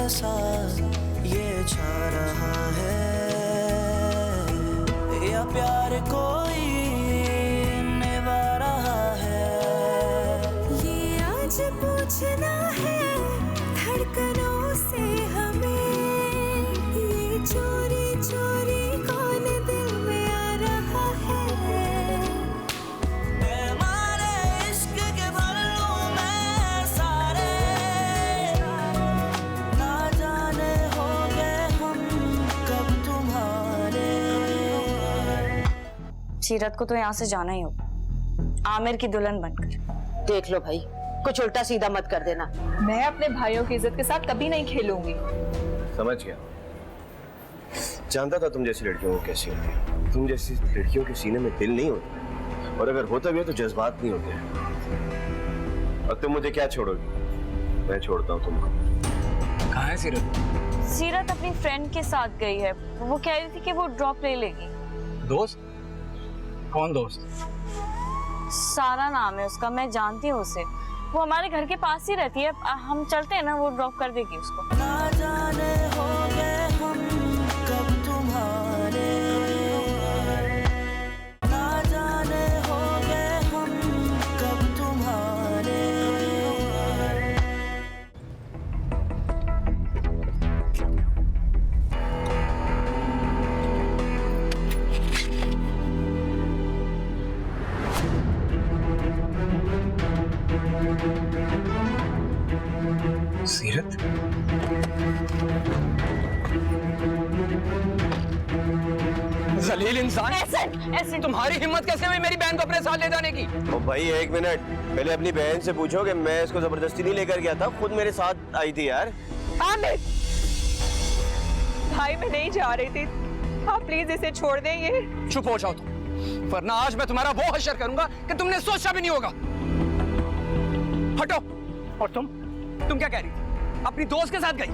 साथ ये छा रहा है, या प्यार कोई निभा रहा है। ये आज पूछना है धड़कनों से हमें, ये चोरी चोरी कौन दिल में आ रहा है। हमारे इश्क के भर लूं मैं सारे, ना जाने हो गए हम कब तुम्हारे। सीरत को तो यहाँ से जाना ही होगा, आमिर की दुल्हन बनकर। देख लो भाई, कुछ उल्टा सीधा मत कर देना। मैं अपने भाइयों की इज्जत के साथ कभी नहीं खेलूंगी। समझ गया, जानता था तुम जैसी लड़कियों को कैसी होती है। तुम जैसी लड़कियों के सीने में दिल नहीं होता, और अगर होता भी है तो जज्बात नहीं होते। और तुम मुझे क्या छोड़ोगी? मैं छोड़ता हूँ तुमको। कहाँ है सीरत? सीरत अपनी फ्रेंड के साथ गई है, वो कह रही थी कि वो ड्रॉप ले लेगी। दोस्त? कौन दोस्त? सारा नाम है उसका, मैं जानती हूँ उसे, वो हमारे घर के पास ही रहती है। हम चलते हैं ना, वो ड्रॉप कर देगी उसको। ना जाने हो गए हम कब तुम्हारे, ना जाने हो गए हम कब तुम्हारे। सीरत? जलील इंसान! ऐसे तुम्हारी हिम्मत कैसे हुई मेरी बहन को अपने साथ ले जाने की? ओ भाई एक मिनट, पहले अपनी बहन से पूछो कि मैं इसको जबरदस्ती नहीं लेकर गया था, खुद मेरे साथ आई थी यार। आमिर, भाई मैं नहीं जा रही थी, आप प्लीज इसे छोड़ दें। ये चुप हो जाओ तुम, वरना आज मैं तुम्हारा वो हश्र करूंगा कि तुमने सोचा भी नहीं होगा। हटो। और तुम क्या कह रही थी? अपनी दोस्त के साथ गई?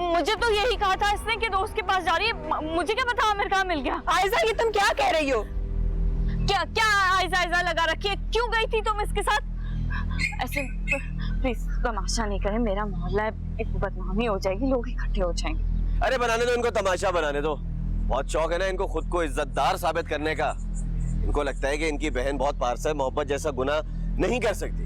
मुझे तो यही कहा था इसने कि दोस्त के पास जा रही है, मुझे क्या पता आमिर कहाँ मिल गया। आयजा, ये तुम क्या कह रही हो? क्या क्या आयजा लगा रखी है? क्यों गई थी तुम इसके साथ? ऐसे प्लीज तमाशा नहीं करें, मेरा मोहल्ला है, एक बदनामी हो जाएगी, लोग इकट्ठे हो जाएंगे। अरे बनाने दो इनको, तमाशा बनाने दो। बहुत शौक है ना इनको खुद को इज्जतदार साबित करने का। इनको लगता है कि इनकी बहन बहुत पारसा है, मोहब्बत जैसा गुनाह नहीं कर सकती।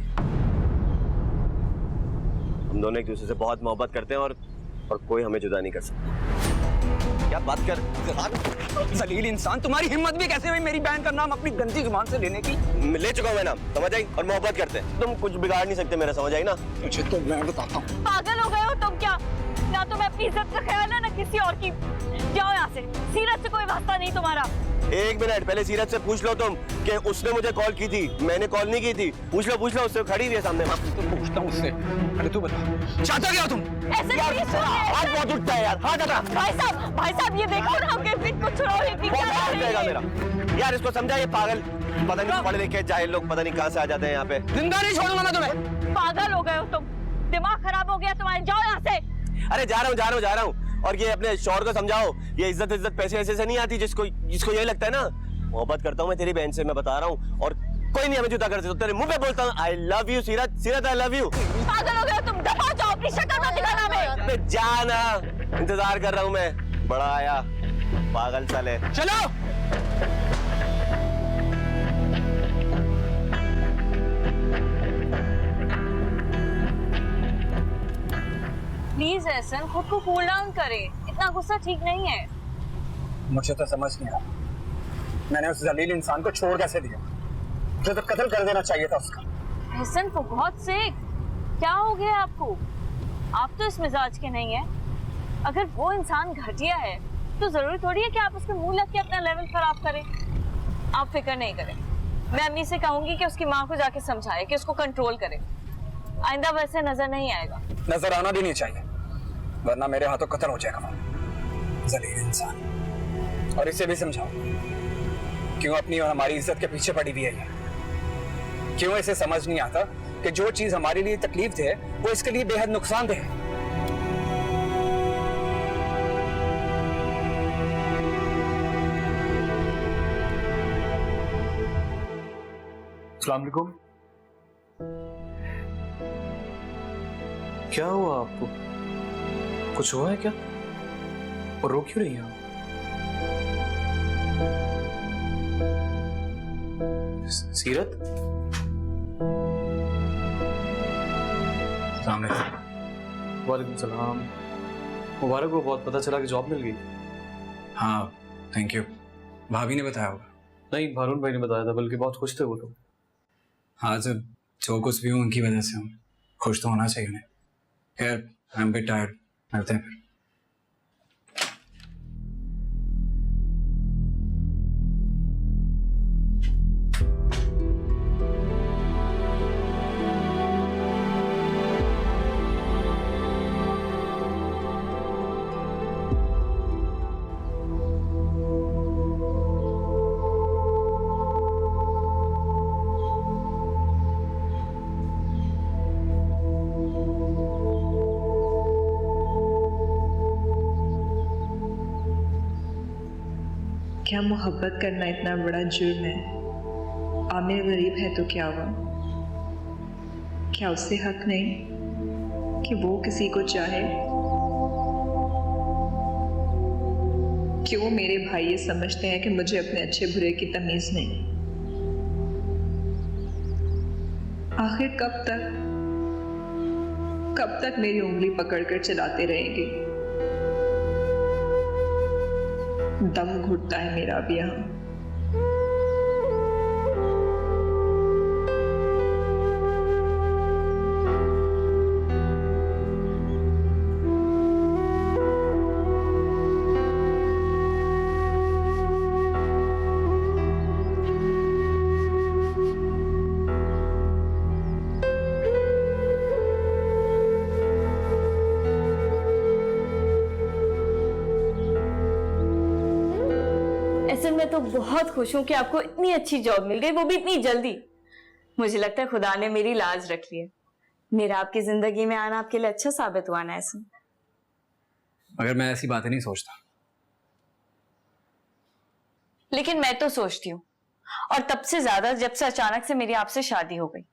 हम दोनों एक दूसरे से बहुत मोहब्बत करते हैं, और कोई हमें जुदा नहीं कर सकता। क्या बात कर? जलील इंसान, तुम्हारी हिम्मत भी कैसे हुई मेरी बहन का नाम अपनी गंदी जुबान से लेने की? ले चुका हूं मैं नाम, समझ आई? और मोहब्बत करते हैं, तुम कुछ बिगाड़ नहीं सकते मेरा, समझ आई ना? मुझे तो मैं बताता हूँ। पागल हो गए हो तुम क्या? ना तो मैं अपनी इज्जत का ख्याल है ना किसी और की। जाओ यहाँ से, सीरत से कोई वास्ता नहीं तुम्हारा। एक मिनट, पहले सीरत से पूछ लो तुम कि उसने मुझे कॉल की थी, मैंने कॉल नहीं की थी। पूछ लो उससे, खड़ी हुई है सामने। तो पूछता हूँ उससे। अरे तू बता, चाहता क्या तुम? ऐसे यार नहीं सुनिए, हाथ ऐसे- बहुत उठता है यार, हाथ हटा। भाई साहब ये देखो ना, हमके पीठ को छुड़ाओ, ये क्या कर हाथ रही जाएगा है? मेरा। यार इसको समझा, ये पागल पता नहीं पढ़े लिखे जाहिल लोग पता नहीं कहाँ से आ जाते हैं यहाँ पे। जिंदा नहीं छोड़ूंगा मैं तुम्हें। पागल हो गए हो तुम, दिमाग खराब हो गया तुम्हारे, जाओ यहाँ से। अरे जा रहा हूँ। और ये अपने शौहर को समझाओ, ये इज्जत पैसे ऐसे से नहीं आती। जिसको यही लगता है ना, मोहब्बत करता हूँ मैं तेरी बहन से, मैं बता रहा हूँ, और कोई नहीं हमें जुदा कर सकता। तेरे मुंह पे बोलता हूँ आई लव यू सीरत, आई लव यू। पागल हो गए हो तुम, दफा जाओ, अपनी शक्ल मत दिखाना हमें। जाना, इंतजार कर रहा हूँ मैं, बड़ा आया पागल साले। चलो। प्लीज एहसन, खुद को कूल डाउन करें, इतना गुस्सा ठीक नहीं है। मुझे तो समझ नहीं आया, मैंने उस जलील इंसान को छोड़ कैसे दिया? मुझे तो कत्ल कर देना चाहिए था उसका। एहसन को बहुत से क्या हो गया आपको? आप तो इस मिजाज के नहीं है। अगर वो इंसान घटिया है तो जरूरी थोड़ी है कि आप उसके मुंह लग के अपना लेवल खराब करें। आप फिक्र नहीं करें, मैं अम्मी से कहूंगी कि उसकी माँ को जाके समझाए कि उसको कंट्रोल करे, आइंदा वैसे नजर नहीं आएगा। नजर आना भी नहीं चाहिए, वरना मेरे हाथों कत्ल हो जाएगा वो जलील इंसान। और इसे भी समझाओ क्यों अपनी और हमारी इज्जत के पीछे पड़ी हुई है ये। क्यों इसे समझ नहीं आता कि जो चीज हमारे लिए तकलीफ दे वो इसके लिए बेहद नुकसानदेह है। अस्सलाम वालेकुम। क्या हुआ आपको? कुछ हुआ है क्या? और रो क्यों रही हैं आप? सीरत? वालेकुम सलाम। मुबारक हो, बहुत पता चला कि जॉब मिल गई। हाँ थैंक यू। भाभी ने बताया होगा? नहीं, भारून भाई ने बताया था, बल्कि बहुत खुश थे वो लोग। हाँ सर, जो कुछ भी हूँ उनकी वजह से हूँ, खुश तो होना चाहिए उन्हें। खैर आई एम बिट टायर्ड, मिलते हैं फिर। क्या मोहब्बत करना इतना बड़ा जुर्म है? आमिर गरीब है तो क्या हुआ? क्या उससे हक नहीं कि वो किसी को चाहे? क्यों मेरे भाई ये समझते हैं कि मुझे अपने अच्छे बुरे की तमीज नहीं? आखिर कब तक मेरी उंगली पकड़कर चलाते रहेंगे? दम घुटता है मेरा भी यहाँ। मैं तो बहुत खुश हूँ कि आपको इतनी अच्छी जॉब मिल गई, वो भी इतनी जल्दी। मुझे लगता है खुदा ने मेरी लाज रख ली है। मेरा आपकी जिंदगी में आना आपके लिए अच्छा साबित हुआ ना ऐसा? मगर मैं ऐसी बातें नहीं सोचता। लेकिन मैं तो सोचती हूँ, और तब से ज्यादा जब से अचानक से मेरी आपसे शादी हो गई।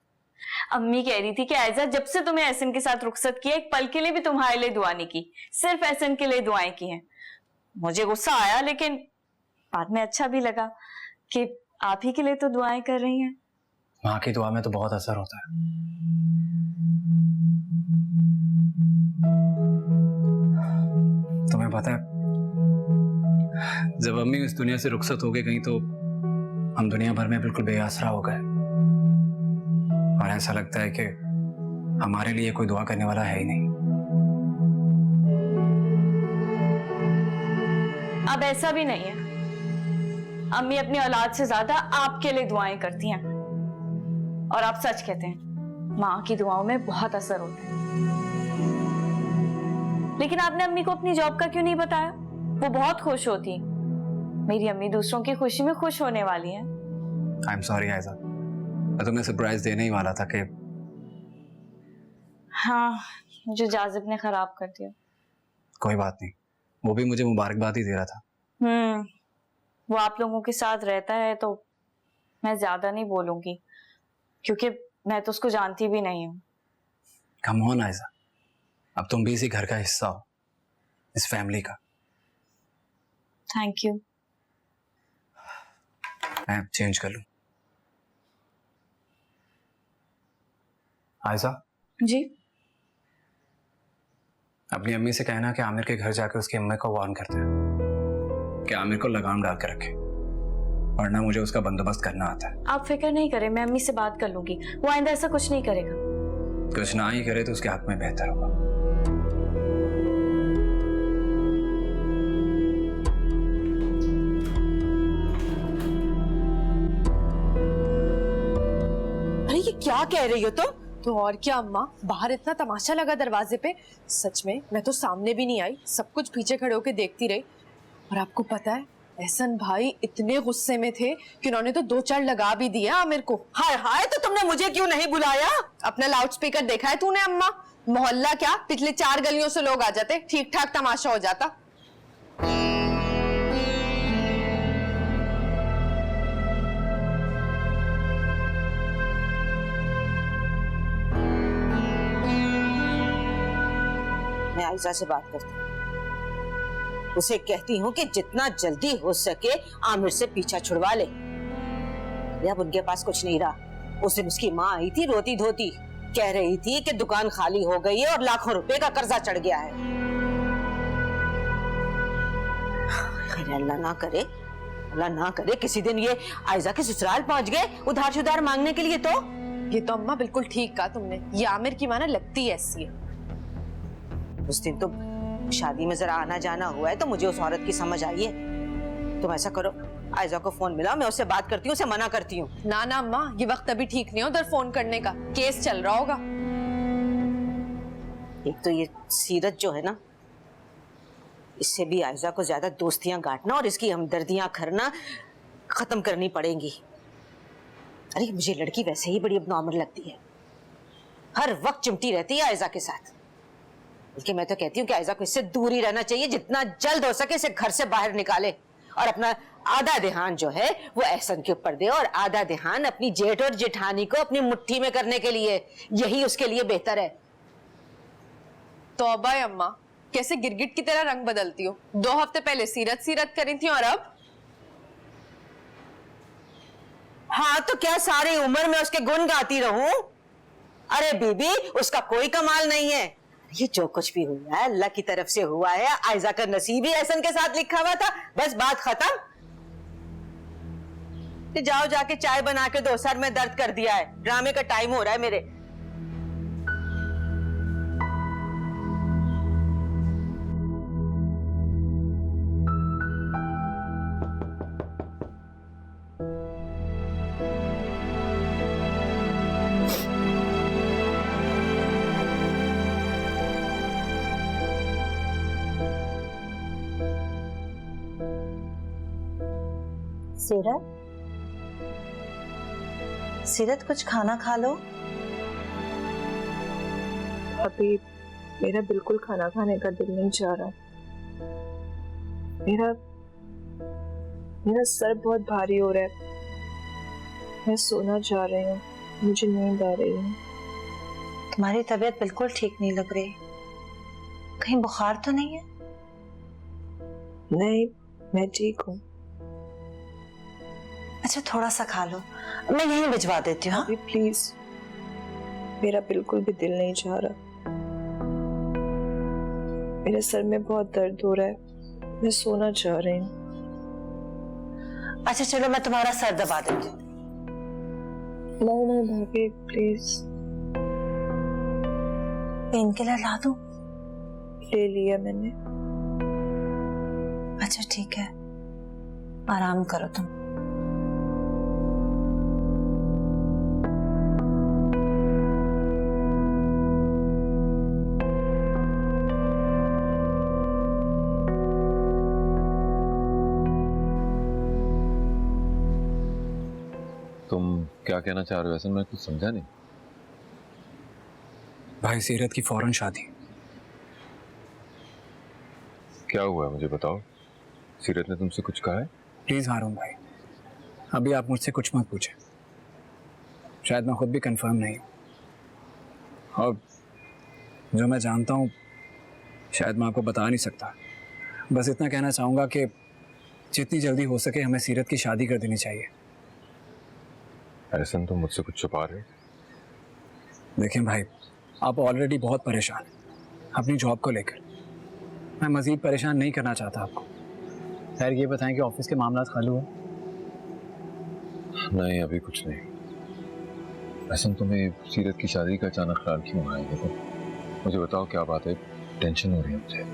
अम्मी कह रही थी कि आयजा, जब से तुम्हें एहसन के साथ रुखसत किया, एक पल के लिए भी तुम्हारे लिए दुआ नहीं की, सिर्फ एहसन के लिए दुआएं की हैं। मुझे गुस्सा आया, लेकिन बाद में अच्छा भी लगा कि आप ही के लिए तो दुआएं कर रही हैं। माँ की दुआ में तो बहुत असर होता है। तुम्हें पता है, जब अम्मी इस दुनिया से रुखसत हो गई कहीं, तो हम दुनिया भर में बिल्कुल बेआसरा हो गए, और ऐसा लगता है कि हमारे लिए कोई दुआ करने वाला है ही नहीं। अब ऐसा भी नहीं है। अम्मी अपनी औलाद से ज्यादा आपके लिए दुआएं करती हैं, और आप सच कहते हैं, माँ की दुआओं में बहुत असर होता है। लेकिन आपने अम्मी को अपनी जॉब का क्यों नहीं बताया? वो बहुत खुश होती। मेरी अम्मी दूसरों की खुशी में खुश होने वाली हैं। आई एम सॉरी आयजा, मैं तुम्हें सरप्राइज देने ही वाला था कि हाँ, जो जाजिब ने खराब कर दिया। कोई बात नहीं, वो भी मुझे मुबारकबाद ही दे रहा था। वो आप लोगों के साथ रहता है तो मैं ज्यादा नहीं बोलूंगी, क्योंकि मैं तो उसको जानती भी नहीं हूँ। कम ऑन आयजा, अब तुम भी इसी घर का हिस्सा हो, इस फैमिली का। Thank you. मैं चेंज कर लूं? आयजा जी? अपनी अम्मी से कहना कि आमिर के घर जाकर उसकी अम्मी को वार्न करते हैं कि आमिर को लगाम डाल कर रखे, वरना मुझे उसका बंदोबस्त करना आता है। आप फिक्र नहीं करें, मैं अम्मी से बात कर लूंगी, वो आइंदा ऐसा कुछ नहीं करेगा। कुछ ना ही करे तो उसके हक में बेहतर होगा। अरे ये क्या कह रही हो तुम? तो और क्या अम्मा, बाहर इतना तमाशा लगा दरवाजे पे। सच में मैं तो सामने भी नहीं आई, सब कुछ पीछे खड़े होकर देखती रही। और आपको पता है, एहसन भाई इतने गुस्से में थे कि उन्होंने तो 2-4 लगा भी दिया आमिर को। हाय हाय, तो तुमने मुझे क्यों नहीं बुलाया? अपना लाउड स्पीकर देखा है तूने अम्मा? मोहल्ला क्या, पिछले 4 गलियों से लोग आ जाते, ठीक ठाक तमाशा हो जाता। मैं आयशा से बात करती हूँ। उसे कहती हूँ कि जितना जल्दी हो सके आमिर से पीछा छुड़वा ले। अब उनके पास कुछ नहीं रहा। उस दिन उसकी माँ आई थी रोती धोती, कह रही थी कि दुकान खाली हो गई है और लाखों रुपए का कर्जा चढ़ गया है। अल्लाह ना करे किसी दिन ये आयशा के ससुराल पहुंच गए उधार शुधार मांगने के लिए। तो ये तो अम्मा बिल्कुल ठीक कहा तुमने, ये आमिर की माँ ना लगती ऐसी है। उस दिन तो शादी में जरा आना जाना हुआ है तो मुझे उस औरत की समझ आई है। तुम ऐसा करो, आयशा को फोन मिलाओ, मैं उससे बात करती हूँ, उसे मना करती हूँ। ना ना अम्मा, ये वक्त अभी ठीक नहीं है उधर फोन करने का, केस चल रहा होगा। एक तो ये सीरत जो है ना, इससे भी आयशा को ज्यादा दोस्तियां गांठना और इसकी हमदर्दियां करना खत्म करनी पड़ेंगी। अरे मुझे लड़की वैसे ही बड़ी नॉर्मल लगती है, हर वक्त चिमटी रहती है आयशा के साथ। बल्कि मैं तो कहती हूँ कि आयशा को इससे दूर ही रहना चाहिए, जितना जल्द हो सके इसे घर से बाहर निकाले और अपना आधा ध्यान जो है वो एहसन के ऊपर दे और आधा ध्यान अपनी जेठ और जेठानी को अपनी मुट्ठी में करने के लिए, यही उसके लिए बेहतर है। तौबा है अम्मा, कैसे गिरगिट की तरह रंग बदलती हो। 2 हफ्ते पहले सीरत करी थी और अब हाँ तो क्या सारी उम्र में उसके गुण गाती रहूं? अरे बीबी, उसका कोई कमाल नहीं है। ये जो कुछ भी हुआ है अल्लाह की तरफ से हुआ है। आयशा का नसीब ही एहसन के साथ लिखा हुआ था, बस बात खत्म। जाओ जाके चाय बना के दो, सर में दर्द कर दिया है, ड्रामे का टाइम हो रहा है मेरे। सीरत कुछ खाना खा लो। अभी मेरा बिल्कुल खाना खाने का दिल नहीं चाह रहा। मेरा सर बहुत भारी हो रहा है, मैं सोना चाह रही हूँ, मुझे नींद आ रही है। तुम्हारी तबीयत बिल्कुल ठीक नहीं लग रही, कहीं बुखार तो नहीं है? नहीं, मैं ठीक हूँ। अच्छा थोड़ा सा खा लो, मैं यहीं भिजवा देती हूँ। अभी प्लीज, मेरा बिल्कुल भी दिल नहीं चाह रहा। मेरे सर में बहुत दर्द हो रहा है, मैं सोना चाह रही हूँ। अच्छा चलो मैं तुम्हारा सर दबा देती हूँ। नहीं भाभी प्लीज। पेन किलर ला दूं? ले लिया मैंने। अच्छा ठीक है, आराम करो तुम। तुम क्या कहना चाह रहे हो? ऐसा मैं कुछ समझा नहीं। भाई सीरत की फौरन शादी। क्या हुआ है मुझे बताओ। सीरत ने तुमसे कुछ कहा है? प्लीज हारून भाई, अभी आप मुझसे कुछ मत पूछें, शायद मैं खुद भी कंफर्म नहीं हूं और जो मैं जानता हूं शायद मैं आपको बता नहीं सकता। बस इतना कहना चाहूंगा कि जितनी जल्दी हो सके हमें सीरत की शादी कर देनी चाहिए। ऐसा तुम मुझसे कुछ छुपा रहे हो? देखिए भाई, आप ऑलरेडी बहुत परेशान हैं अपनी जॉब को लेकर, मैं मजीद परेशान नहीं करना चाहता आपको। खैर ये बताएं कि ऑफिस के मामला हल हुए? नहीं अभी कुछ नहीं। ऐसा तुम्हें सीरत की शादी का अचानक ख्याल क्यों आया? देखो मुझे बताओ क्या बात है, टेंशन हो रही है मुझे।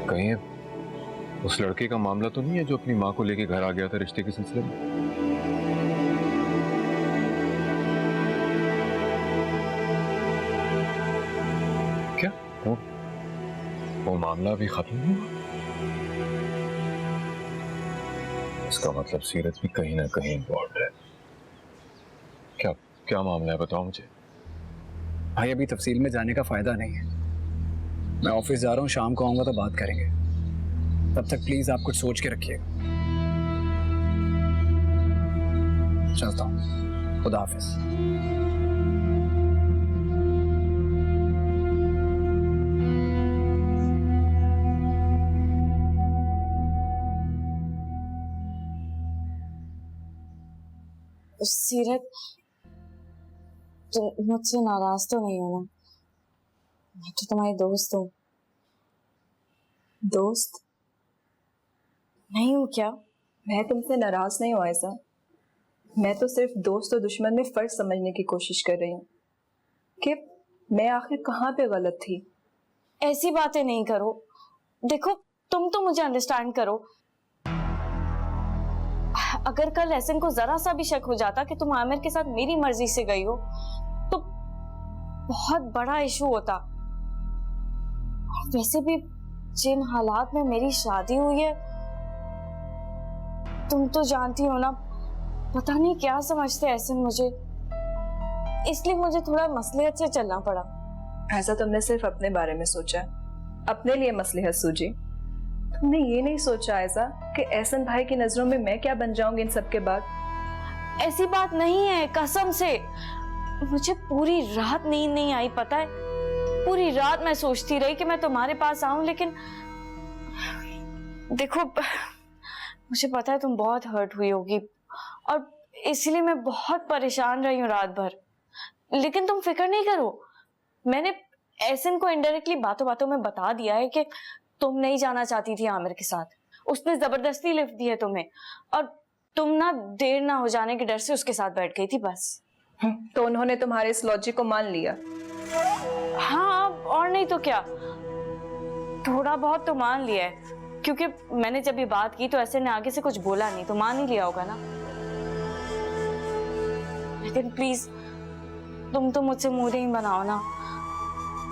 कहीं उस लड़के का मामला तो नहीं है जो अपनी माँ को लेके घर आ गया था रिश्ते के सिलसिले में? क्या वो मामला भी खत्म नहीं हुआ? इसका मतलब सीरत भी कहीं ना कहीं इन्वॉल्व है। क्या क्या मामला है बताओ मुझे। भाई अभी तफसील में जाने का फायदा नहीं है, मैं ऑफिस जा रहा हूँ, शाम को आऊंगा तो बात करेंगे। तब तक प्लीज आप कुछ सोच के रखिएगा। चलता हूँ, खुदा हाफिज। सीरत, तुम मुझसे नाराज तो नहीं हो ना? मैं तो तुम्हारी दोस्त हूँ। दोस्त? नहीं हूँ क्या? मैं तुमसे नाराज नहीं हूँ ऐसा। मैं तो सिर्फ दोस्त और दुश्मन में फर्क समझने की कोशिश कर रही हूँ कि मैं आखिर कहाँ पे गलत थी। ऐसी बातें नहीं करो। देखो, तुम तो मुझे अंडरस्टैंड करो। अगर कल एहसन को जरा सा भी शक हो जाता कि तुम आमिर के साथ मेरी मर्जी से गई हो तो बहुत बड़ा इशू होता। वैसे भी जिन हालात में मेरी शादी हुई है तुम तो जानती हो ना, पता नहीं क्या समझते एहसन मुझे, इसलिए मुझे थोड़ा मसलियत से चलना पड़ा। ऐसा तुमने सिर्फ अपने बारे में सोचा, अपने लिए मसलिहत सूझी। तुमने ये नहीं सोचा ऐसा कि एहसन भाई की नजरों में मैं क्या बन जाऊंगी इन सब के बाद। ऐसी बात नहीं है, कसम से। मुझे पूरी रात नींद नहीं आई, पता है? पूरी रात मैं सोचती रही कि मैं तुम्हारे पास आऊं, लेकिन देखो, मुझे पता है तुम बहुत हर्ट हुई होगी और इसलिए मैं बहुत परेशान रही हूँ रात भर। लेकिन तुम फिक्र नहीं करो, मैंने एहसन को इनडायरेक्टली बातों बातों में बता दिया है कि तुम नहीं जाना चाहती थी आमिर के साथ। उसने जबरदस्ती लिफ्ट दी है तुम्हें और तुम ना देर ना हो जाने के डर से उसके साथ बैठ गई थी बस। तो उन्होंने तुम्हारे इस लॉजिक को मान लिया? हाँ, और नहीं तो क्या, थोड़ा बहुत तो मान लिया है, क्योंकि मैंने जब ये बात की तो ऐसे ने आगे से कुछ बोला नहीं, तो मान ही लिया होगा ना। लेकिन प्लीज तुम तो मुझसे मुंह नहीं बनाओ ना।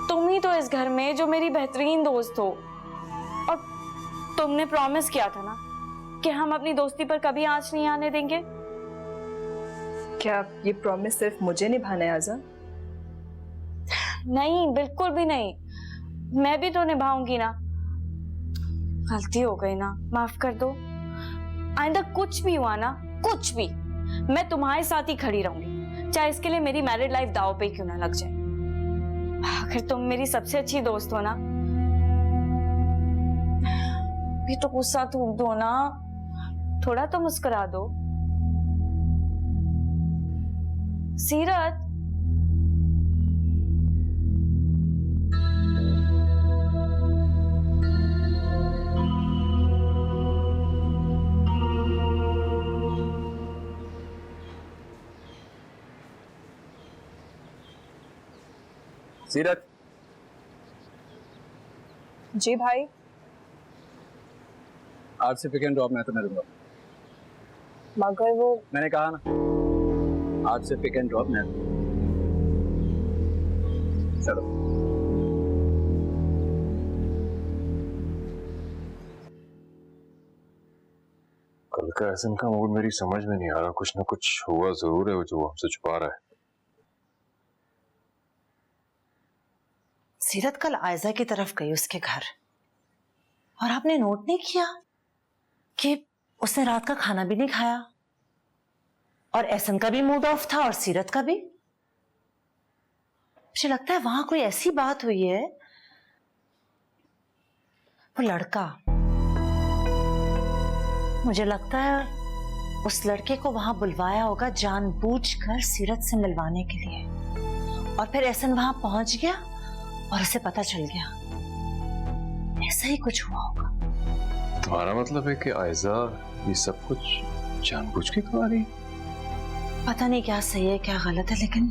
तुम ही तो इस घर में जो मेरी बेहतरीन दोस्त हो, और तुमने प्रॉमिस किया था ना कि हम अपनी दोस्ती पर कभी आंच नहीं आने देंगे। क्या ये प्रॉमिस सिर्फ मुझे निभाना है आजा? नहीं, बिल्कुल भी नहीं, मैं भी तो निभाऊंगी ना। गलती हो गई ना, माफ कर दो। आइंदा कुछ भी हुआ ना, कुछ भी, मैं तुम्हारे साथ ही खड़ी रहूंगी, चाहे इसके लिए मेरी मैरिड लाइफ दांव पे क्यों ना लग जाए। आखिर तुम मेरी सबसे अच्छी दोस्त हो ना। भी तो गुस्सा थूक दो ना, थोड़ा तो मुस्कुरा दो। सीरत, सीरत। जी भाई। आज से पिक एंड ड्रॉप मैं तुम्हें दूंगा। मगर वो, मैंने कहा ना, आज से पिक एंड ड्रॉप मैं। चलो। कल का एहसन का मूड मेरी समझ में नहीं आ रहा। कुछ ना कुछ हुआ जरूर है जो हमसे छुपा रहा है। सीरत कल आयजा की तरफ गई उसके घर, और आपने नोट नहीं किया कि उसने रात का खाना भी नहीं खाया, और एहसन का भी मूड ऑफ था और सीरत का भी। मुझे लगता है वहां कोई ऐसी बात हुई है। वो लड़का, मुझे लगता है उस लड़के को वहां बुलवाया होगा जानबूझकर सीरत से मिलवाने के लिए, और फिर एहसन वहां पहुंच गया और उसे पता चल गया। ऐसा ही कुछ हुआ होगा। तुम्हारा मतलब है कि आयजा ये सब कुछ जानबूझ के करवा रही? पता नहीं क्या सही है क्या गलत है, लेकिन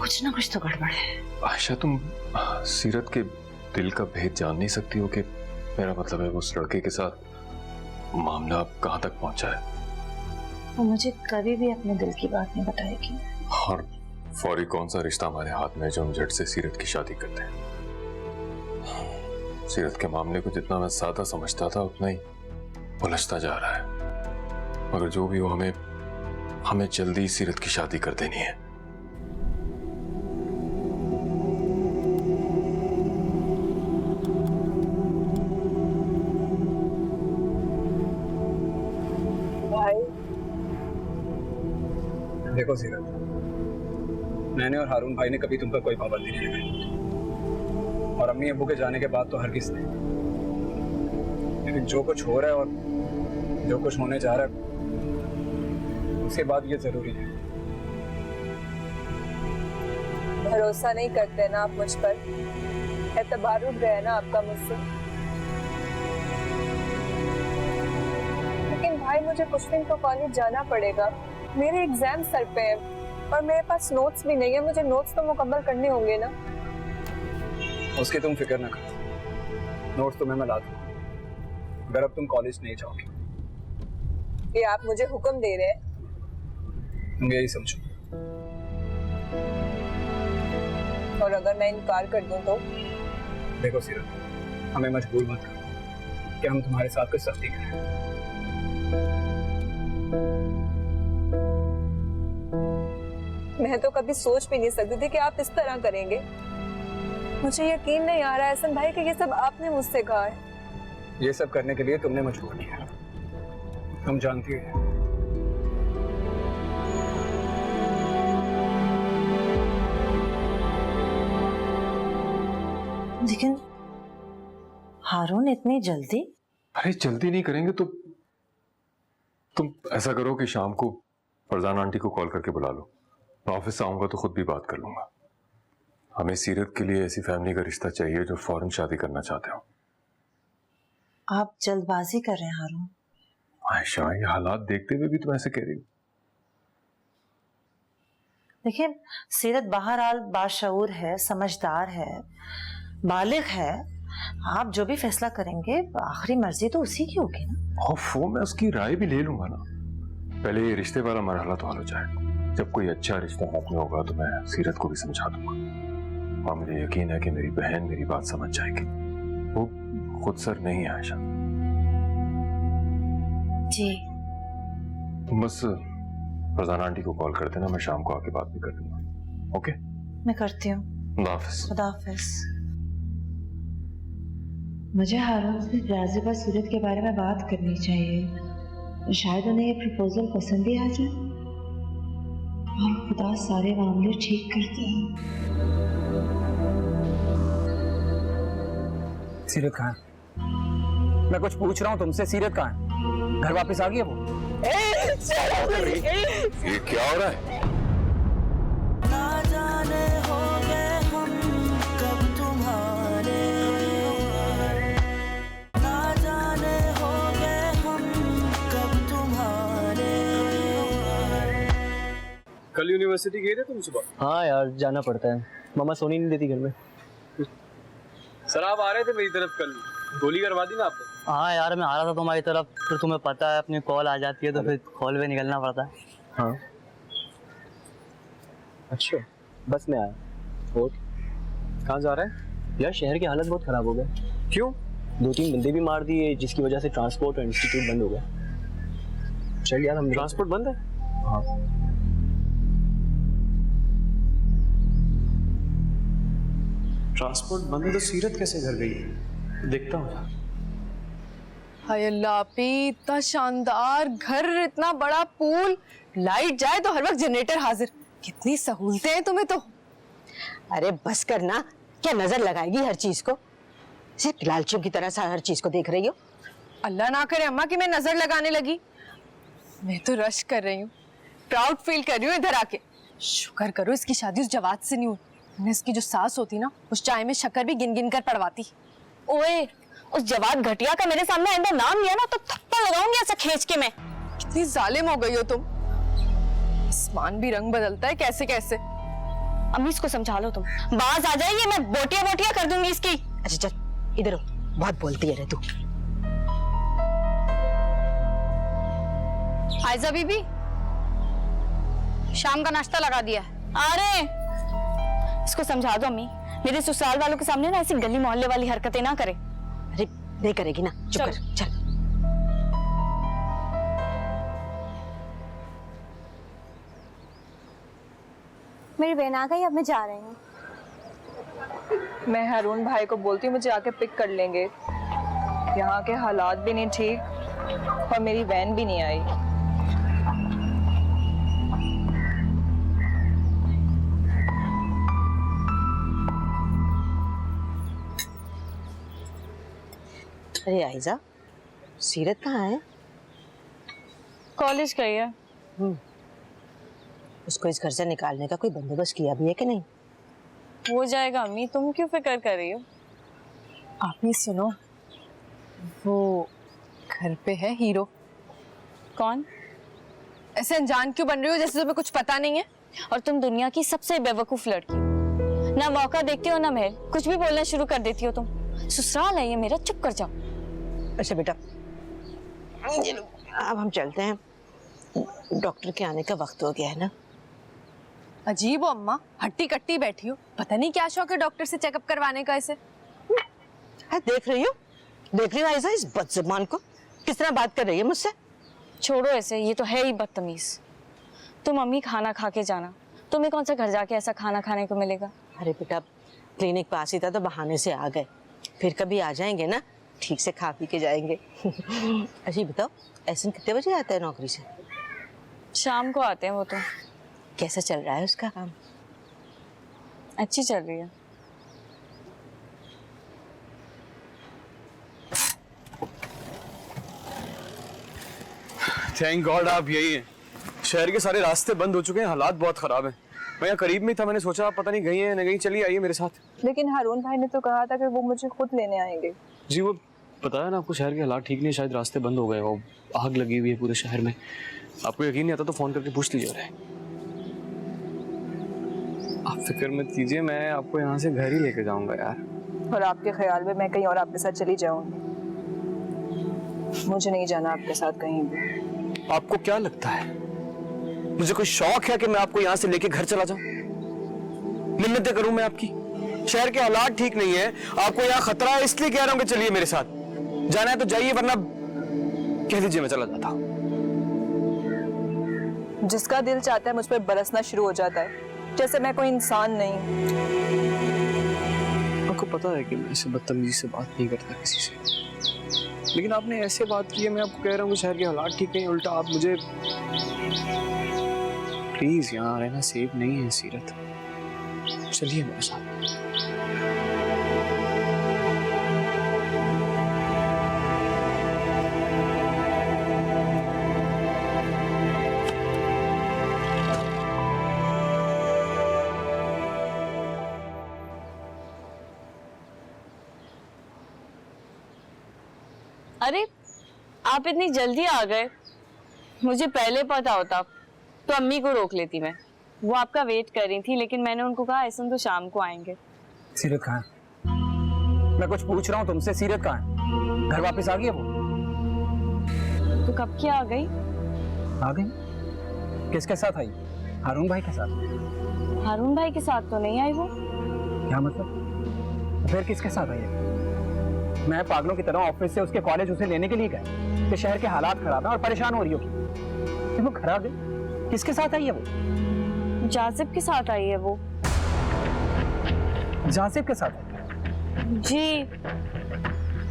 कुछ ना कुछ तो गड़बड़ है। आयशा, तुम सीरत के दिल का भेद जान नहीं सकती हो? कि मेरा मतलब है उस लड़के के साथ मामला कहां तक पहुंचा है। वो मुझे कभी भी अपने दिल की बात नहीं बताएगी। और फौरी कौन सा रिश्ता हमारे हाथ में है जो हम झट से सीरत की शादी करते हैं? सीरत के मामले को जितना मैं सादा समझता था उतना ही उलझता जा रहा है। मगर जो भी हो, हमें जल्दी सीरत की शादी कर देनी है। भाई देखो सीरत, मैंने और हारून भाई ने कभी तुम पर कोई पाबंदी नहीं लगाई, और अम्मी अब्बू के जाने के बाद तो हरगिज़ नहीं। लेकिन जो कुछ हो रहा है और जो कुछ होने जा रहा है, उसके बाद ये जरूरी है। भरोसा नहीं करते ना आप मुझ पर, एतबार उठ गया ना आपका मुझसे। लेकिन भाई मुझे कुछ दिन तो कॉलेज जाना पड़ेगा, मेरे एग्जाम सर पे है और मेरे पास नोट्स भी नहीं है, मुझे नोट्स तो मुकम्मल करने होंगे ना। उसकी तुम फिक्र ना करो, नोट्स तुम्हें मैं ला दूंगा अगर अब तुम कॉलेज नहीं जाओगे। ये आप मुझे हुक्म दे रहे हैं? तुम यही समझो। और अगर मैं इनकार कर दूं तो? देखो सीरत, हमें मजबूर मत करो कि हम तुम्हारे साथ कुछ सख्ती करें। मैं तो कभी सोच भी नहीं सकती थी कि आप इस तरह करेंगे। मुझे यकीन नहीं आ रहा है एहसन भाई कि ये सब आपने मुझसे कहा है। ये सब करने के लिए तुमने मजबूर किया, तुम जानती हो। लेकिन हारून इतनी जल्दी? अरे जल्दी नहीं करेंगे तो तुम ऐसा करो कि शाम को फरजान आंटी को कॉल करके बुला लो। मैं ऑफिस से आऊंगा तो खुद भी बात कर लूंगा। हमें सीरत के लिए ऐसी फैमिली का रिश्ता चाहिए जो फौरन शादी करना चाहते हो। आप जल्दबाजी कर रहे हैं हारून। आयशा, ये हालात देखते हुए भी तुम ऐसे कह रही हो? देखिए, सीरत बहरहाल बाशऊर है, समझदार है, बालिग है। आप जो भी फैसला करेंगे आखिरी मर्जी तो उसी की होगी ना। वो मैं उसकी राय भी ले लूंगा ना। पहले ये रिश्ते वाला मरहला तो हल हो जाए। जब कोई अच्छा रिश्ता हाथ में होगा तो मैं सीरत को भी समझा दूंगा और मुझे यकीन है कि मेरी बहन मेरी बात समझ जाएगी। वो खुद सर नहीं है आयशा। जी बस फरजान आंटी को कॉल कर देना, मैं शाम को आके बात भी कर दूंगा। ओके, मैं करती हूँ। खुदा हाफिज। खुदा हाफिज। मुझे हारून से जाज़िबा सूरत के बारे में बात करनी चाहिए। शायद उन्हें ये प्रपोजल पसंद ही आ जाए और खुदा सारे मामले ठीक करते हैं। सीरत कहाँ है? मैं कुछ पूछ रहा हूँ तुमसे, सीरत कहाँ है? घर वापस आ गई है वो? ये क्या हो रहा है? ना जाने हो गए हम कब तुम्हारे, ना जाने हो गए हम कब तुम्हारे। कल यूनिवर्सिटी गए थे तुम सुबह? हाँ यार, जाना पड़ता है, मामा सोनी नहीं देती घर में। सर आप आ रहे थे मेरी तरफ, कल गोली करवा दी ना आपने? हाँ यार, मैं आ रहा था तुम्हारी तरफ, फिर तुम्हें पता है अपनी कॉल आ जाती है तो फिर कॉल पे निकलना पड़ता है। हाँ अच्छा, बस में आया। और कहाँ जा रहे हैं? यार शहर की हालत बहुत ख़राब हो गई। क्यों? 2-3 बंदे भी मार दिए जिसकी वजह से ट्रांसपोर्ट और इंस्टीट्यूट बंद हो गया। चल यार, हम ट्रांसपोर्ट बंद है? हाँ ट्रांसपोर्ट बंद है तो सीरत कैसे घर गई? देखता हूँ। हाय अल्लाह आपी, इतना शानदार घर, इतना बड़ा पूल, लाइट जाए तो हर वक्त जनरेटर हाजिर। कितनी सहूलतें हैं तुम्हें तो। अरे बस करना, क्या नजर लगाएगी हर चीज को? सिर्फ लालचियों की तरह से हर चीज को देख रही हो। अल्लाह ना करे अम्मा कि मैं नजर लगाने लगी। मैं तो रश कर रही हूँ, प्राउड फील कर रही हूँ इधर आके। शुक्र करो इसकी शादी उस जवाद से नहीं हुई। इसकी जो सास होती ना, उस चाय में शक्कर भी गिन गिन कर पड़वाती। ओए, उस जवाद घटिया का मेरे सामने आइंदा नाम लिया ना तो थप्पड़ लगाऊंगी ऐसा खींच के मैं। कितनी जालिम हो गई हो तुम। आसमान भी रंग बदलता है कैसे कैसे। अम्मी इसको समझा लो तुम, बाज आ जाएगी मैं बोटिया बोटिया कर दूंगी इसकी। अच्छा चल इधर हो, बहुत बोलती है रे तू। आयजा बीबी, शाम का नाश्ता लगा दिया है। अरे इसको समझा दो अम्मी, मेरे ससुराल वालों के सामने ना ऐसी गली मोहल्ले वाली हरकतें ना करे। अरे नहीं करेगी ना, चुप कर, चल। मेरी बहन आ गई, अब मैं जा रही हूँ। मैं हारून भाई को बोलती हूँ मुझे आके पिक कर लेंगे। यहाँ के हालात भी नहीं ठीक और मेरी वैन भी नहीं आई। अरे आयजा, सीरत कहाँ है? कॉलेज गई है। उसको इस घर से निकालने का कोई बंदोबस्त किया भी है कि नहीं? हो जाएगा अम्मी, तुम क्यों फिक्र कर रही हो? आप ही सुनो, वो घर पे है हीरो। कौन? ऐसे अनजान क्यों बन रही हो जैसे तुम्हें कुछ पता नहीं है? और तुम दुनिया की सबसे बेवकूफ लड़की हो। ना मौका देखती हो ना महल, कुछ भी बोलना शुरू कर देती हो तुम। ससुराल है ये मेरा, चुप कर जाओ। अच्छा बेटा, अब हम चलते हैं, डॉक्टर के आने का वक्त हो गया है ना। अजीब हो अम्मा, हट्टी कट्टी बैठी हो, पता नहीं क्या शौक है डॉक्टर से चेकअप करवाने का। ऐसे देख रही हो आयशा इस बदजुबान को, किस तरह बात कर रही है मुझसे। छोड़ो ऐसे, ये तो है ही बदतमीज। तुम अम्मी खाना खा के जाना, तुम्हें कौन सा घर जाके ऐसा खाना खाने को मिलेगा। अरे बेटा, क्लिनिक पास ही था तो बहाने से आ गए, फिर कभी आ जाएंगे ना, ठीक से खा पी के जाएंगे। अच्छा बताओ, ऐसा कितने बजे आता है नौकरी से? शाम को आते हैं वो तो। कैसा चल रहा है उसका काम? अच्छी चल रही है। थैंक गॉड आप यही हैं। शहर के सारे रास्ते बंद हो चुके हैं, हालात बहुत खराब हैं। मैं यहाँ करीब में था, मैंने सोचा पता नहीं गई है न गई, चलिए आइए मेरे साथ। लेकिन हारून भाई ने तो कहा था कि वो मुझे खुद लेने आएंगे। जी वो पता है ना आपको, शहर के हालात ठीक नहीं, शायद रास्ते बंद हो गए हो, आग लगी हुई है पूरे शहर में। आपको यकीन नहीं आता तो फोन करके पूछ लीजिए। आप फिक्र मत कीजिए, मैं आपको यहाँ से घर ही लेके जाऊंगा यार। और आपके ख्याल में मैं कहीं और आपके साथ चली जाऊंगी? मुझे नहीं जाना आपके साथ कहीं भी। आपको क्या लगता है मुझे कोई शौक है कि मैं आपको यहाँ से लेके घर चला जाऊं? मिन्नतें करूं मैं आपकी? शहर के हालात ठीक नहीं है, आपको यहाँ खतरा है, इसलिए कह रहा हूँ कि चलिए मेरे साथ। जाना है तो जाइए, वरना कह दीजिए मैं चला जाता हूँ। जिसका दिल चाहता है मुझ पर बरसना शुरू हो जाता है, जैसे मैं कोई इंसान नहीं। आपको पता है कि मैं ऐसे बदतमीजी से बात नहीं करता किसी से, लेकिन आपने ऐसे बात की है। मैं आपको कह रहा हूँ शहर के हालात ठीक नहीं, उल्टा आप मुझे प्लीज यहाँ रहना सेफ नहीं है सीरत, चलिए मेरे साथ। अरे आप इतनी जल्दी आ गए, मुझे पहले पता होता तो अम्मी को रोक लेती मैं। वो आपका वेट कर रही थी, लेकिन मैंने उनको कहा ऐसा तो शाम को आएंगे। सीरत कहाँ है? मैं कुछ पूछ रहा हूँ तुमसे, सीरत कहाँ है? घर वापस आ गई है वो? तो कब की आ गई? आ गई? किसके साथ आई? हारून भाई के साथ? हारून भाई के साथ तो नहीं आई वो। क्या मतलब? फिर किसके साथ आई है? मैं पागलों की तरह ऑफिस से उसके कॉलेज उसे लेने के लिए गया कि शहर के हालात खराब है और परेशान हो रही होगी, वो घर आ गई। किसके साथ आई है वो? जाजिब के साथ आई है वो। जाजिब के साथ? जी,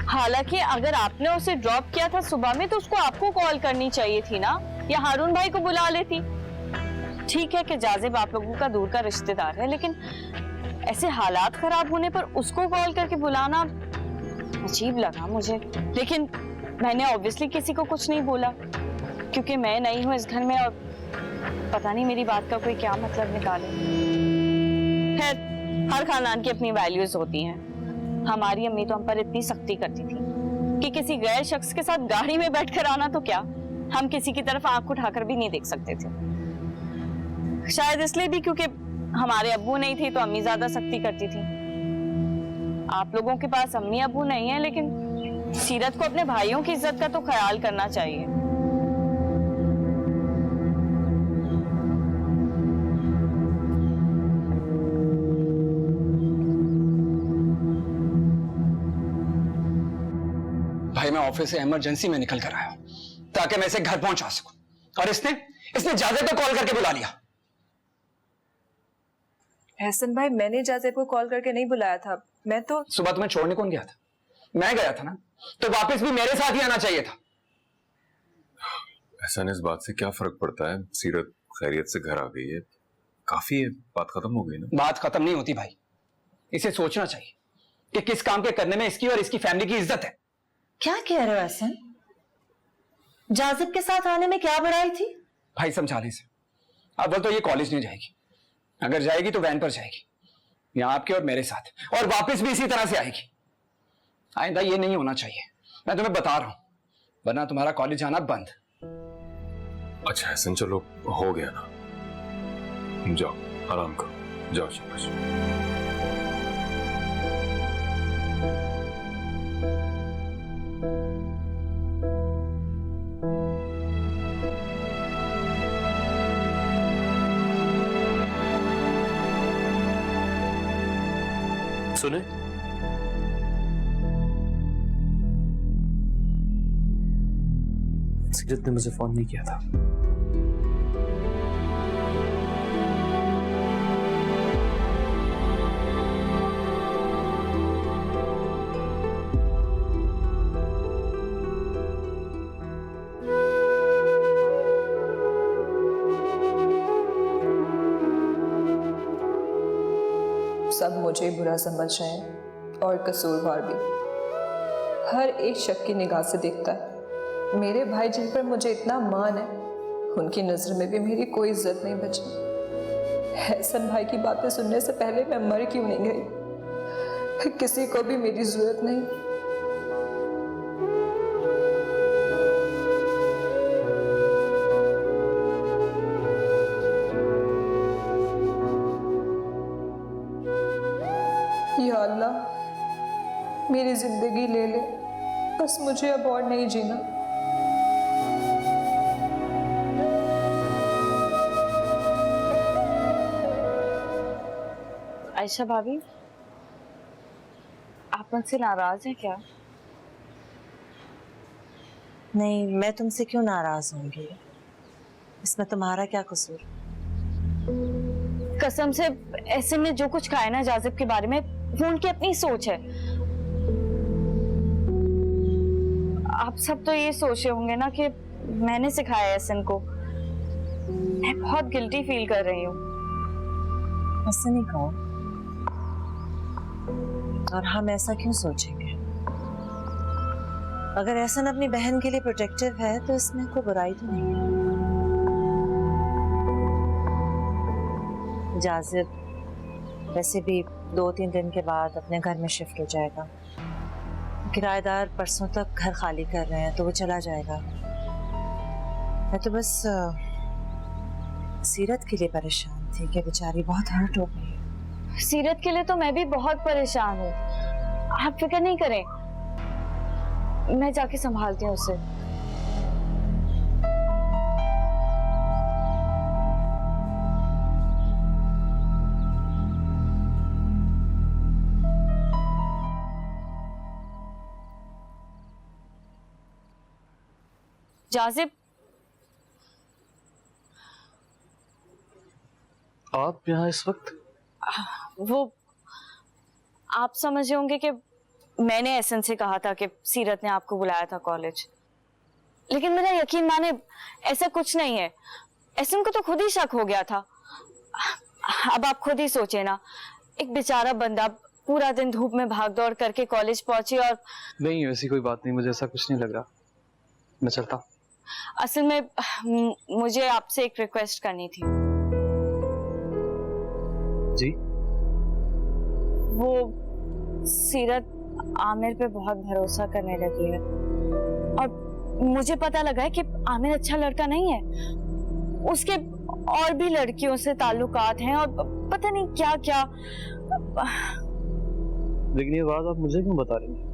हालांकि अगर आपने उसे ड्रॉप किया था सुबह में तो उसको आपको कॉल करनी चाहिए थी ना, या हारून भाई को बुला लेती। ठीक है कि जाजिब आप लोगों का दूर का रिश्तेदार है, लेकिन ऐसे हालात खराब होने पर उसको कॉल करके बुलाना अजीब लगा मुझे। लेकिन मैंने ऑब्वियसली किसी को कुछ नहीं बोला, क्योंकि मैं नहीं हूँ इस घर में, और पता नहीं मेरी बात का कोई क्या मतलब निकाले। खैर, हर खानदान की अपनी वैल्यूज होती हैं। हमारी अम्मी तो हम पर इतनी सख्ती करती थी कि किसी गैर शख्स के साथ गाड़ी में बैठकर आना तो क्या, हम किसी की तरफ आंख उठाकर भी नहीं देख सकते थे। शायद इसलिए भी क्योंकि हमारे अब्बू नहीं थे तो अम्मी ज्यादा सख्ती करती थी। आप लोगों के पास अम्मी अब्बू नहीं है, लेकिन सीरत को अपने भाइयों की इज्जत का तो ख्याल करना चाहिए। भाई मैं ऑफिस से इमरजेंसी में निकल कर आया हूं ताकि मैं इसे घर पहुंचा सकूं, और इसने जाजिब को कॉल करके बुला लिया। एहसन भाई, मैंने जाजिब को कॉल करके नहीं बुलाया था। मैं तो सुबह तुम्हें छोड़ने कौन गया था? मैं गया था ना, तो वापस भी मेरे साथ ही आना चाहिए था। ऐसा इस बात से क्या फर्क पड़ता है? सीरत खैरियत से घर आ गई है, काफी है, बात खत्म हो गई ना। बात खत्म नहीं होती भाई, इसे सोचना चाहिए कि किस काम के करने में इसकी और इसकी फैमिली की इज्जत है। क्या कह रहे हो एहसन? जाजिब के साथ आने में क्या बुराई थी? भाई समझाने से अव्वल तो ये कॉलेज नहीं जाएगी, अगर जाएगी तो वैन पर जाएगी, यहाँ आपके और मेरे साथ, और वापस भी इसी तरह से आएगी। आइंदा ये नहीं होना चाहिए, मैं तुम्हें बता रहा हूं, वरना तुम्हारा कॉलेज जाना बंद। अच्छा हसन, चलो हो गया ना, जाओ आराम करो, जाओ शाबाश। सुने, सीरत ने मुझे फोन नहीं किया था। सब मुझे बुरा समझ रहे हैं और कसूरवार भी। हर एक शक की निगाह से देखता है। मेरे भाई जिन पर मुझे इतना मान है, उनकी नजर में भी मेरी कोई इज्जत नहीं बची। हसन भाई की बातें सुनने से पहले मैं मर क्यों नहीं गई? किसी को भी मेरी जरूरत नहीं। या अल्लाह, मेरी जिंदगी ले ले, बस मुझे अब और नहीं जीना। आयशा भाभी, आप मुझसे नाराज हैं क्या? नहीं, मैं तुमसे क्यों नाराज होंगी? इसमें तुम्हारा क्या कसूर? कसम से ऐसे में जो कुछ कहा है ना जाजिब के बारे में, वो उनकी अपनी सोच है। आप सब तो ये सोच रहे होंगे ना कि मैंने सिखाया है हसन को। मैं बहुत गिल्टी फील कर रही हूँ। ऐसा नहीं कहो, और हम ऐसा क्यों सोचेंगे? अगर एहसन अपनी बहन के लिए प्रोटेक्टिव है तो इसमें कोई बुराई तो नहीं है। जाजिब वैसे भी 2-3 दिन के बाद अपने घर में शिफ्ट हो जाएगा। किराएदार परसों तक घर खाली कर रहे हैं तो वो चला जाएगा। मैं तो बस सीरत के लिए परेशान थी कि बेचारी बहुत हर्ट हो गई। सीरत के लिए तो मैं भी बहुत परेशान हूँ। आप फिक्र नहीं करें, मैं जाके संभालती हूँ उसे। जाजिब, आप यहाँ इस वक्त? वो आप समझ रहे होंगे कि मैंने एहसन से कहा था कि सीरत ने आपको बुलाया था कॉलेज, लेकिन मेरा यकीन माने ऐसा कुछ नहीं है। एहसन को तो खुद ही शक हो गया था। अब आप खुद ही सोचे ना, एक बेचारा बंदा पूरा दिन धूप में भाग दौड़ करके कॉलेज पहुंची और... नहीं, ऐसी कोई बात नहीं, मुझे ऐसा कुछ नहीं लग रहा। मैं चलता हूँ। असल में मुझे आपसे एक रिक्वेस्ट करनी थी। जी? वो सीरत आमिर पे बहुत भरोसा करने लगी है और मुझे पता लगा है कि आमिर अच्छा लड़का नहीं है। उसके और भी लड़कियों से ताल्लुकात हैं और पता नहीं क्या क्या। लेकिन ये बात आप मुझे क्यों बता रही हैं?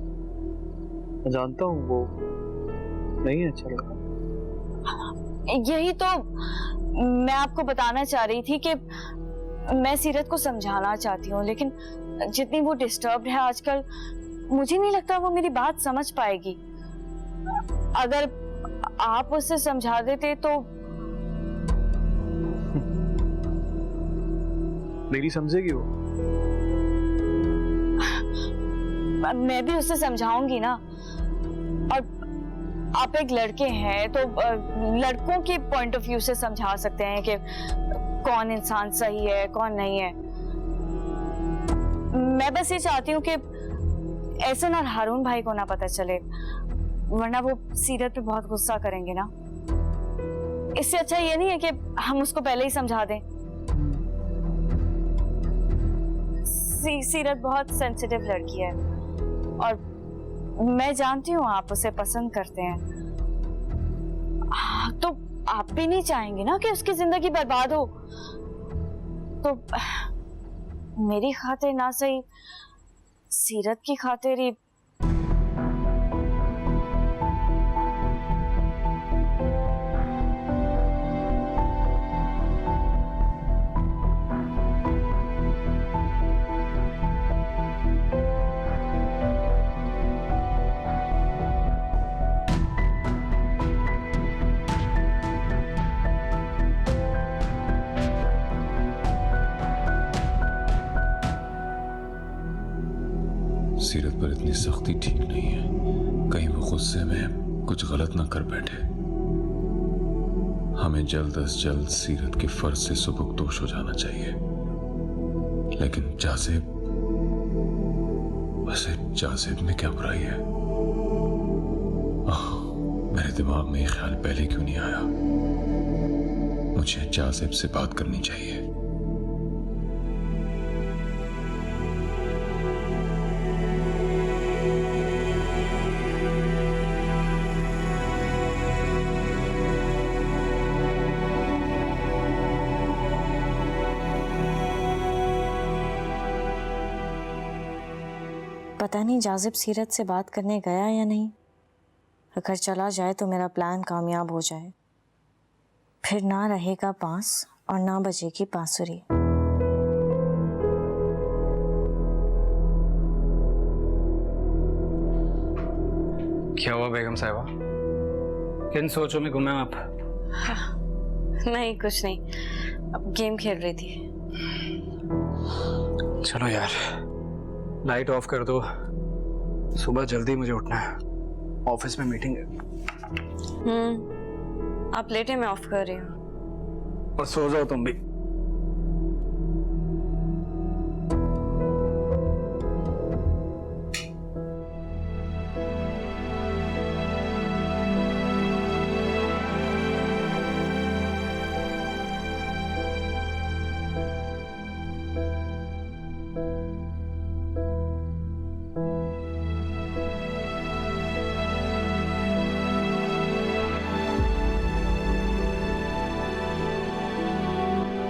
मैं जानता हूँ वो नहीं है अच्छा लड़का। यही तो मैं आपको बताना चाह रही थी कि मैं सीरत को समझाना चाहती हूँ, लेकिन जितनी वो डिस्टर्ब्ड है आजकल, मुझे नहीं लगता वो मेरी बात समझ पाएगी। अगर आप उसे समझा देते तो। मेरी समझेगी वो? मैं भी उसे समझाऊंगी ना। और आप एक लड़के हैं तो लड़कों के पॉइंट ऑफ व्यू से समझा सकते हैं कि कौन इंसान सही है कौन नहीं है। मैं बस ये चाहती हूँ कि एहसन और हारून भाई को ना पता चले, वरना वो सीरत पे बहुत गुस्सा करेंगे ना। इससे अच्छा ये नहीं है कि हम उसको पहले ही समझा दें। सीरत बहुत सेंसिटिव लड़की है और मैं जानती हूँ आप उसे पसंद करते हैं, तो आप भी नहीं चाहेंगे ना कि उसकी जिंदगी बर्बाद हो। तो मेरी खातिर ना सही, सीरत की खातिर ही सीरत पर इतनी सख्ती ठीक नहीं है, कहीं वो गुस्से में कुछ गलत ना कर बैठे। हमें जल्द अज जल्द सीरत के फर्ज से सुबुकदोश हो जाना चाहिए। लेकिन जाजिब, वैसे जाजिब में क्या बुराई है? मेरे दिमाग में ये ख्याल पहले क्यों नहीं आया? मुझे जाजिब से बात करनी चाहिए। पता नहीं जाजिब सीरत से बात करने गया या नहीं। अगर चला जाए तो मेरा प्लान कामयाब हो जाए, फिर ना रहेगा बांस और ना बजेगी बांसुरी। क्या हुआ बेगम साहिबा, किन सोचों में गुमे आप? नहीं, कुछ नहीं, अब गेम खेल रही थी। चलो यार, लाइट ऑफ कर दो, सुबह जल्दी मुझे उठना है, ऑफिस में मीटिंग है। आप लेटे, मैं ऑफ कर रही हूँ। और सो जाओ तुम भी।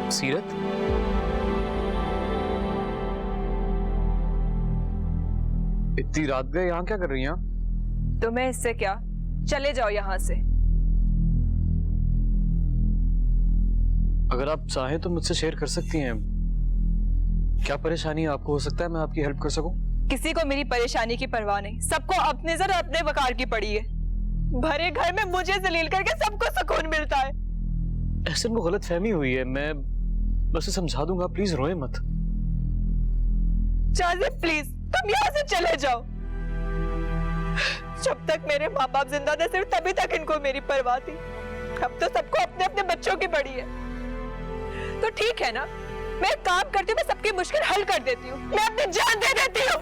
सीरत, इतनी रात गए यहाँ क्या कर रही हैं? तुम्हें इससे क्या, चले जाओ यहाँ से। अगर आप चाहें तो मुझसे शेयर कर सकती हैं। क्या परेशानी आपको हो सकता है मैं आपकी हेल्प कर सकूं? किसी को मेरी परेशानी की परवाह नहीं, सबको अपने नजर अपने वकार की पड़ी है। भरे घर में मुझे जलील करके सबको सुकून मिलता है। ऐसे में गलत फहमी हुई है, मैं बस समझा दूंगा, प्लीज रोए मत। जाजिब प्लीज तुम यहाँ से चले जाओ। जब तक मेरे माँ बाप जिंदा थे सिर्फ तभी तक इनको मेरी परवाह थी, अब तो सबको अपने अपने बच्चों की पड़ी है। तो ठीक है ना, मैं एक काम करती हूँ, मैं सबकी मुश्किल हल कर देती हूँ, मैं अपनी जान दे देती हूँ।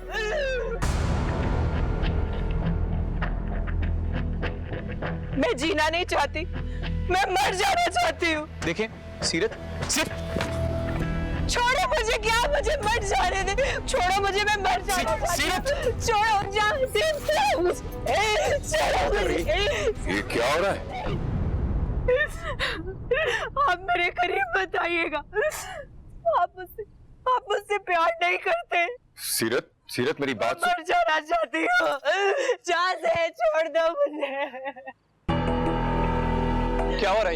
मैं जीना नहीं चाहती, मैं मर जाना चाहती हूँ। देखें सीरत, छोड़ो मुझे, क्या मुझे मर जाने दे, छोड़ो मुझे, मैं मर जाना चाहती हूँ। छोड़ो, ये क्या हो रहा है? आप मेरे करीब बताइएगा, आप मुझसे प्यार नहीं करते। सीरत, सीरत मेरी बात सुन। मर जाना चाहती हूँ, जाने छोड़ दो मुझे। क्या हो रहा है?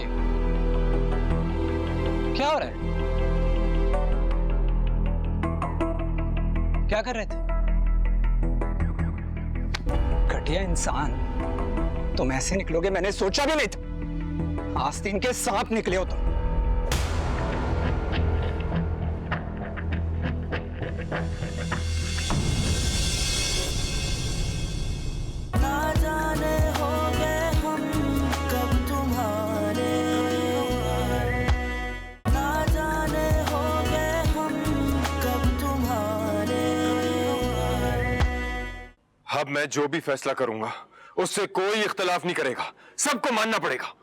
क्या हो रहा है? क्या कर रहे थे? घटिया इंसान, तुम ऐसे निकलोगे मैंने सोचा भी नहीं था। आस्तीन के सांप निकले हो तुम। ना जाने हो गए हम कब तुम्हारे, ना जाने हो गए हम कब तुम्हारे। अब मैं जो भी फैसला करूंगा उससे कोई इख्तलाफ नहीं करेगा, सबको मानना पड़ेगा।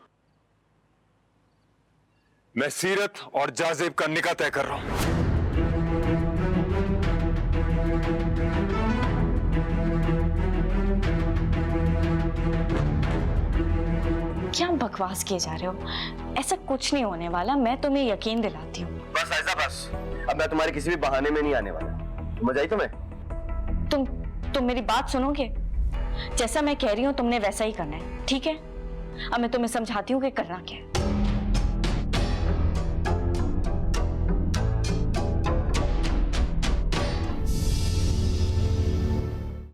मैं सीरत और जाजिब का निकाह तय कर रहा हूं। क्या बकवास किए जा रहे हो? ऐसा कुछ नहीं होने वाला, मैं तुम्हें यकीन दिलाती हूँ। बस आयजा बस, अब मैं तुम्हारे किसी भी बहाने में नहीं आने वाला। समझ आई तुम्हें? तुम मेरी बात सुनोगे? जैसा मैं कह रही हूँ तुमने वैसा ही करना है, ठीक है? अब मैं तुम्हें समझाती हूँ कि करना क्या है।